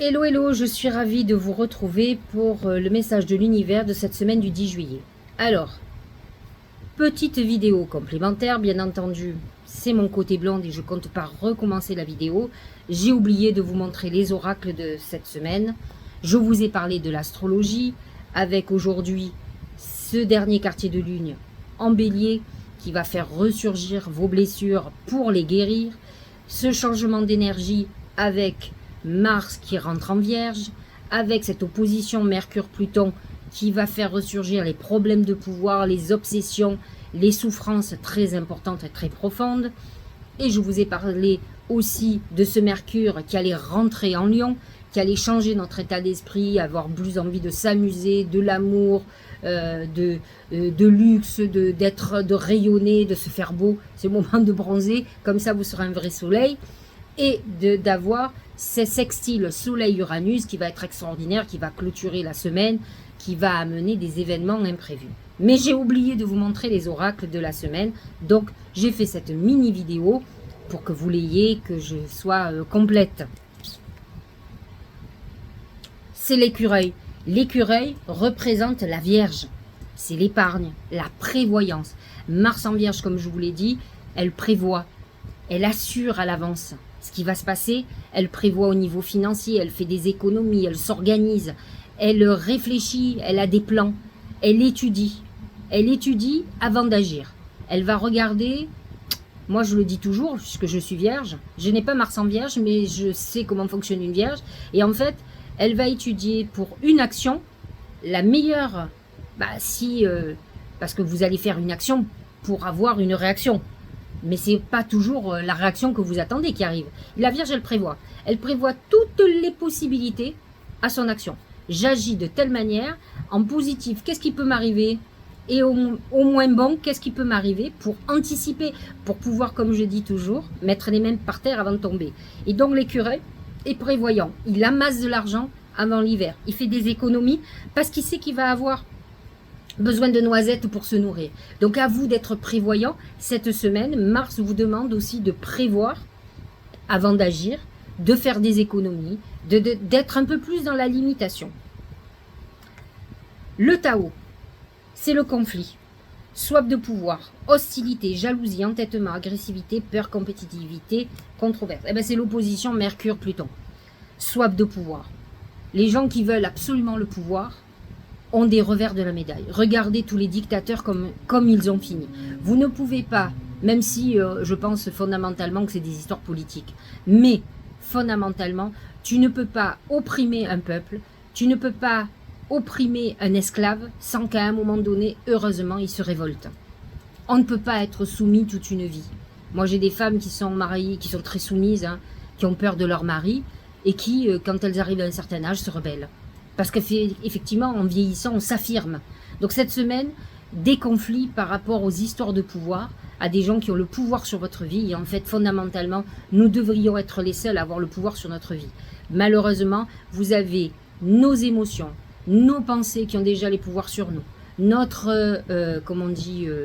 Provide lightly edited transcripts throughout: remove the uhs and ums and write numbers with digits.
Hello, hello, je suis ravie de vous retrouver pour le message de l'univers de cette semaine du 10 juillet. Alors, petite vidéo complémentaire, bien entendu, c'est mon côté blonde et je compte pas recommencer la vidéo. J'ai oublié de vous montrer les oracles de cette semaine. Je vous ai parlé de l'astrologie, avec aujourd'hui ce dernier quartier de lune en bélier qui va faire ressurgir vos blessures pour les guérir. Ce changement d'énergie avec Mars qui rentre en Vierge, avec cette opposition Mercure-Pluton qui va faire ressurgir les problèmes de pouvoir, les obsessions, les souffrances très importantes et très profondes. Et je vous ai parlé aussi de ce Mercure qui allait rentrer en Lion, qui allait changer notre état d'esprit, avoir plus envie de s'amuser, de l'amour, de luxe, de rayonner, de se faire beau. C'est le moment de bronzer, comme ça vous serez un vrai soleil. Et d'avoir ce sextile Soleil-Uranus qui va être extraordinaire, qui va clôturer la semaine, qui va amener des événements imprévus. Mais j'ai oublié de vous montrer les oracles de la semaine, donc j'ai fait cette mini vidéo pour que vous l'ayez, que je sois complète. C'est l'écureuil. L'écureuil représente la Vierge. C'est l'épargne, la prévoyance. Mars en Vierge, comme je vous l'ai dit, elle prévoit, elle assure à l'avance ce qui va se passer, elle prévoit au niveau financier, elle fait des économies, elle s'organise, elle réfléchit, elle a des plans, elle étudie avant d'agir. Elle va regarder, moi je le dis toujours, puisque je suis vierge, je n'ai pas Mars en Vierge, mais je sais comment fonctionne une vierge, et en fait, elle va étudier pour une action, la meilleure, parce que vous allez faire une action pour avoir une réaction. Mais ce n'est pas toujours la réaction que vous attendez qui arrive. La Vierge, elle prévoit. Elle prévoit toutes les possibilités à son action. J'agis de telle manière, en positif, qu'est-ce qui peut m'arriver? Et au moins bon, qu'est-ce qui peut m'arriver pour anticiper, pour pouvoir, comme je dis toujours, mettre les mains par terre avant de tomber. Et donc l'écureuil est prévoyant. Il amasse de l'argent avant l'hiver. Il fait des économies parce qu'il sait qu'il va avoir besoin de noisettes pour se nourrir. Donc à vous d'être prévoyant. Cette semaine, Mars vous demande aussi de prévoir avant d'agir, de faire des économies, d'être un peu plus dans la limitation. Le Tao, c'est le conflit. Soif de pouvoir, hostilité, jalousie, entêtement, agressivité, peur, compétitivité, controverse. C'est l'opposition Mercure-Pluton. Soif de pouvoir. Les gens qui veulent absolument le pouvoir ont des revers de la médaille. Regardez tous les dictateurs comme ils ont fini. Vous ne pouvez pas, même si je pense fondamentalement que c'est des histoires politiques, mais fondamentalement, tu ne peux pas opprimer un peuple, tu ne peux pas opprimer un esclave sans qu'à un moment donné, heureusement, il se révolte. On ne peut pas être soumis toute une vie. Moi, j'ai des femmes qui sont mariées, qui sont très soumises, qui ont peur de leur mari, et qui, quand elles arrivent à un certain âge, se rebellent. Parce qu'effectivement, en vieillissant, on s'affirme. Donc cette semaine, des conflits par rapport aux histoires de pouvoir, à des gens qui ont le pouvoir sur votre vie. Et en fait, fondamentalement, nous devrions être les seuls à avoir le pouvoir sur notre vie. Malheureusement, vous avez nos émotions, nos pensées qui ont déjà les pouvoirs sur nous. Notre,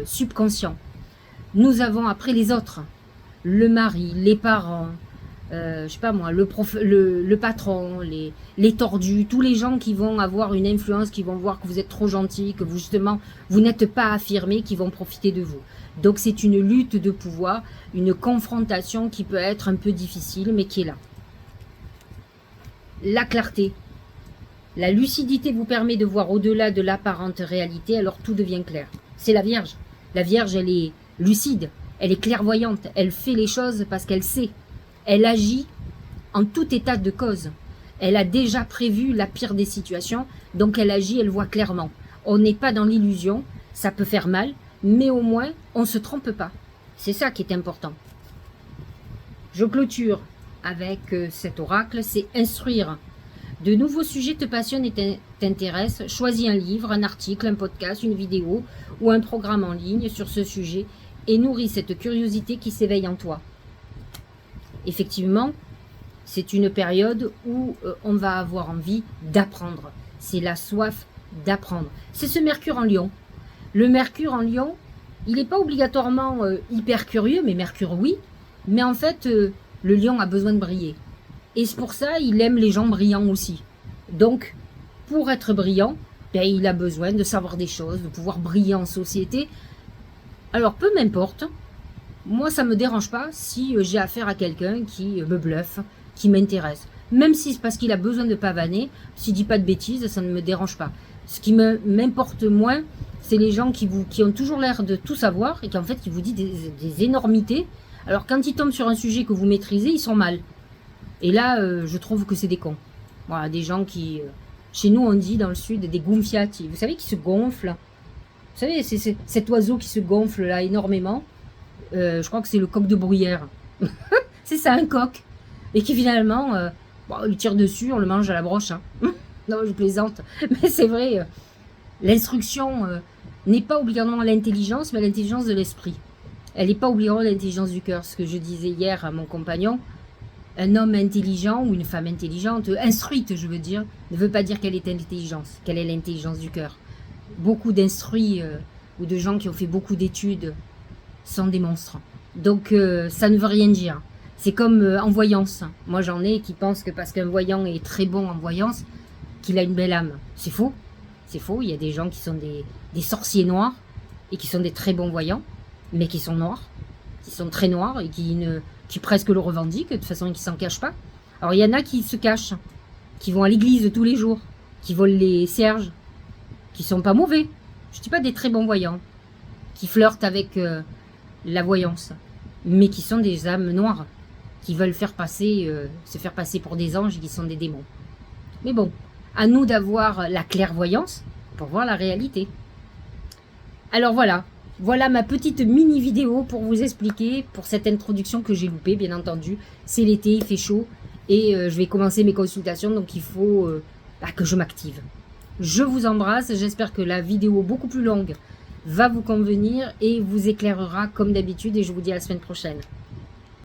subconscient. Nous avons après les autres. Le mari, les parents, je sais pas moi, le patron, les tordus, tous les gens qui vont avoir une influence, qui vont voir que vous êtes trop gentil, que vous justement, vous n'êtes pas affirmé, qui vont profiter de vous. Donc c'est une lutte de pouvoir, une confrontation qui peut être un peu difficile, mais qui est là. La clarté. La lucidité vous permet de voir au-delà de l'apparente réalité, alors tout devient clair. C'est la Vierge. La Vierge, elle est lucide, elle est clairvoyante, elle fait les choses parce qu'elle sait. Elle agit en tout état de cause. Elle a déjà prévu la pire des situations, donc elle agit, elle voit clairement. On n'est pas dans l'illusion, ça peut faire mal, mais au moins, on ne se trompe pas. C'est ça qui est important. Je clôture avec cet oracle, c'est instruire. De nouveaux sujets te passionnent et t'intéressent. Choisis un livre, un article, un podcast, une vidéo ou un programme en ligne sur ce sujet et nourris cette curiosité qui s'éveille en toi. Effectivement, c'est une période où on va avoir envie d'apprendre. C'est la soif d'apprendre. C'est ce Mercure en Lion. Le Mercure en Lion, il n'est pas obligatoirement hyper curieux, mais Mercure oui. Mais en fait, le lion a besoin de briller. Et c'est pour ça il aime les gens brillants aussi. Donc, pour être brillant, ben, il a besoin de savoir des choses, de pouvoir briller en société. Alors, peu m'importe, moi ça me dérange pas si j'ai affaire à quelqu'un qui me bluffe, qui m'intéresse. Même si c'est parce qu'il a besoin de pavaner, s'il dit pas de bêtises, ça ne me dérange pas. Ce qui m'importe moins, c'est les gens qui ont toujours l'air de tout savoir et qui en fait qui vous disent des énormités. Alors quand ils tombent sur un sujet que vous maîtrisez, ils sont mal. Et là, je trouve que c'est des cons. Voilà, des gens qui... chez nous, on dit dans le sud des gonfiati. Vous savez, qui se gonflent. Vous savez, c'est cet oiseau qui se gonfle là énormément. Je crois que c'est le coq de bruyère. C'est ça, un coq. Et qui finalement, bon, on lui tire dessus, on le mange à la broche. Hein. Non, je plaisante. Mais c'est vrai, l'instruction n'est pas obligatoirement l'intelligence, mais l'intelligence de l'esprit. Elle n'est pas obligatoirement l'intelligence du cœur. Ce que je disais hier à mon compagnon, un homme intelligent ou une femme intelligente, instruite je veux dire, ne veut pas dire qu'elle est intelligence, qu'elle est l'intelligence du cœur. Beaucoup d'instruits ou de gens qui ont fait beaucoup d'études sont des monstres. Donc ça ne veut rien dire. C'est comme en voyance. Moi j'en ai qui pensent que parce qu'un voyant est très bon en voyance, qu'il a une belle âme. C'est faux. C'est faux. Il y a des gens qui sont des sorciers noirs et qui sont des très bons voyants, mais qui sont noirs, qui sont très noirs et qui presque le revendiquent, de toute façon ils ne s'en cachent pas. Alors il y en a qui se cachent, qui vont à l'église tous les jours, qui volent les cierges, qui sont pas mauvais. Je ne dis pas des très bons voyants, qui flirtent avec la voyance, mais qui sont des âmes noires, qui veulent se faire passer pour des anges et qui sont des démons. Mais bon, à nous d'avoir la clairvoyance pour voir la réalité. Alors voilà ma petite mini vidéo pour vous expliquer, pour cette introduction que j'ai loupée, bien entendu. C'est l'été, il fait chaud et je vais commencer mes consultations, donc il faut que je m'active. Je vous embrasse, j'espère que la vidéo beaucoup plus longue va vous convenir et vous éclairera comme d'habitude et je vous dis à la semaine prochaine.